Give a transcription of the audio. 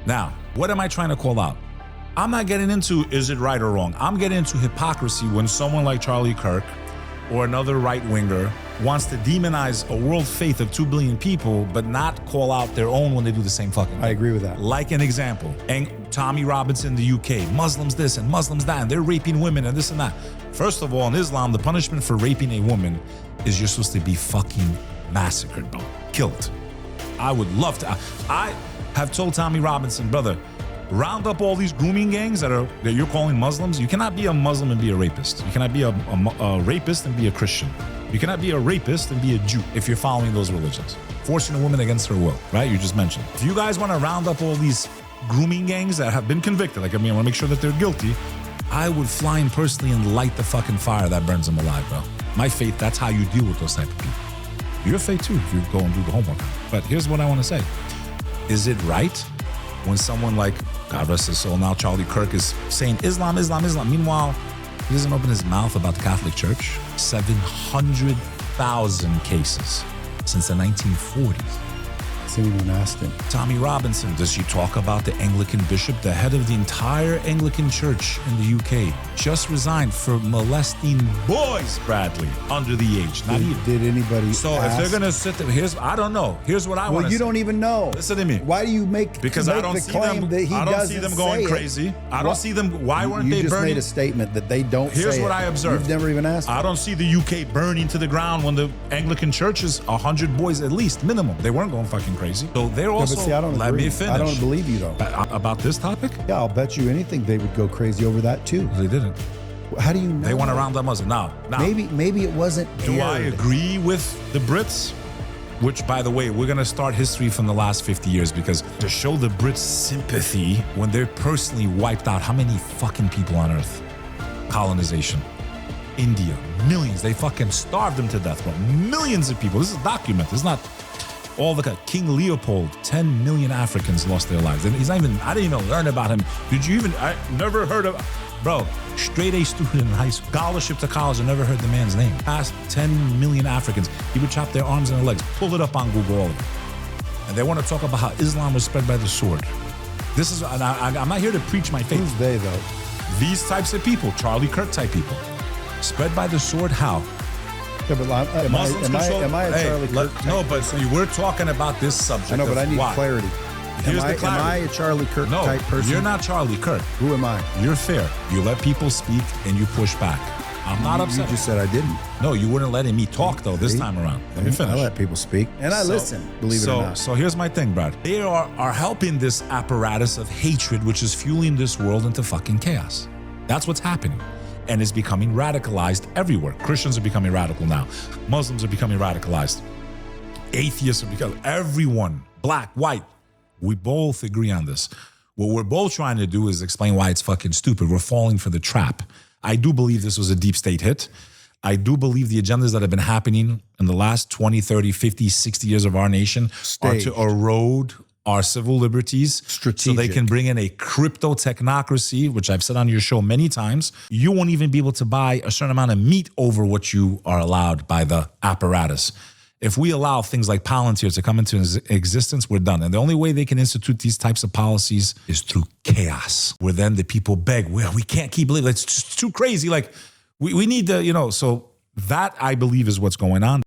Now, what am I trying to call out? I'm not getting into is it right or wrong. I'm getting into hypocrisy when someone like Charlie Kirk or another right-winger wants to demonize a world faith of 2 billion people, but not call out their own when they do the same fucking thing. I agree with that. Like an example, and Tommy Robinson in the UK, Muslims this and Muslims that, and they're raping women and this and that. First of all, in Islam, the punishment for raping a woman is you're supposed to be fucking massacred, bro. Killed. I would love to. I have told Tommy Robinson, brother, round up all these grooming gangs that you're calling Muslims. You cannot be a Muslim and be a rapist. You cannot be a rapist and be a Christian. You cannot be a rapist and be a Jew if you're following those religions. Forcing a woman against her will, right? You just mentioned. If you guys want to round up all these grooming gangs that have been convicted, like, I want to make sure that they're guilty, I would fly in personally and light the fucking fire that burns them alive, bro. My faith, that's how you deal with those type of people. Your faith too, if you go and do the homework. But here's what I want to say. Is it right when someone like, God rest his soul, now Charlie Kirk is saying Islam, Islam, Islam. Meanwhile, he doesn't open his mouth about the Catholic Church. 700,000 cases since the 1940s. Anyone asked him. Tommy Robinson, does she talk about the Anglican bishop, the head of the entire Anglican church in the UK, just resigned for molesting boys, Bradley, under the age? Not even. Did anybody So ask? if they're going to sit there, I don't know. Here's what I want to say. Well, you don't even know. Listen to me. Why do you make Because make I don't the see claim them. that he I don't see doesn't them going say crazy. it? I don't see them. Why weren't they You just burning? made a statement that they don't Here's say what it. I observed. You've never even asked. I don't see the UK burning to the ground when the Anglican church is 100 boys at least, minimum. They weren't going fucking crazy. So they're also. But see, I don't let agree. me finish. I don't believe you though. About this topic? Yeah, I'll bet you anything they would go crazy over that too. They didn't. How do you know? They want to round up Muslim. Now, Maybe it wasn't. do I aired. agree with the Brits? Which, by the way, we're going to start history from the last 50 years because to show the Brits sympathy when they're personally wiped out how many fucking people on earth? Colonization. India. Millions. They fucking starved them to death, bro. Millions of people. This is documented. It's not all the King Leopold. 10 million Africans lost their lives. And he's not even, I didn't even learn about him. Did you even, I never heard of, bro, straight A student in high school, scholarship to college, I never heard the man's name. Past 10 million Africans. He would chop their arms and their legs. Pull it up on Google, all of it. And they want to talk about how Islam was spread by the sword. This is, and I'm not here to preach my faith. Who's they though? These types of people, Charlie Kirk type people. Spread by the sword, how? Yeah, but am I a Charlie Kirk? No, but we're talking about this subject. I know, but I need why. clarity. Here's Am the clarity. I a Charlie Kirk No, type person? you're not Charlie Kirk. Who am I? You're fair. You let people speak and you push back. I'm not upset. You just said I didn't. No, you weren't letting me talk though this time around. Let me finish. I let people speak and I listen, believe it or not. So here's my thing, Brad. They are helping this apparatus of hatred, which is fueling this world into fucking chaos. That's what's happening. And it's becoming radicalized everywhere. Christians are becoming radical now. Muslims are becoming radicalized. Atheists are becoming, everyone, black, white, we both agree on this. What we're both trying to do is explain why it's fucking stupid. We're falling for the trap. I do believe this was a deep state hit. I do believe the agendas that have been happening in the last 20, 30, 50, 60 years of our nation are to erode our civil liberties. Strategic. So they can bring in a crypto technocracy, which I've said on your show many times. You won't even be able to buy a certain amount of meat over what you are allowed by the apparatus. If we allow things like Palantir to come into existence, we're done. And the only way they can institute these types of policies is through chaos, where then the people beg, well, we can't keep living. It's just too crazy. Like, we need to, so that I believe is what's going on.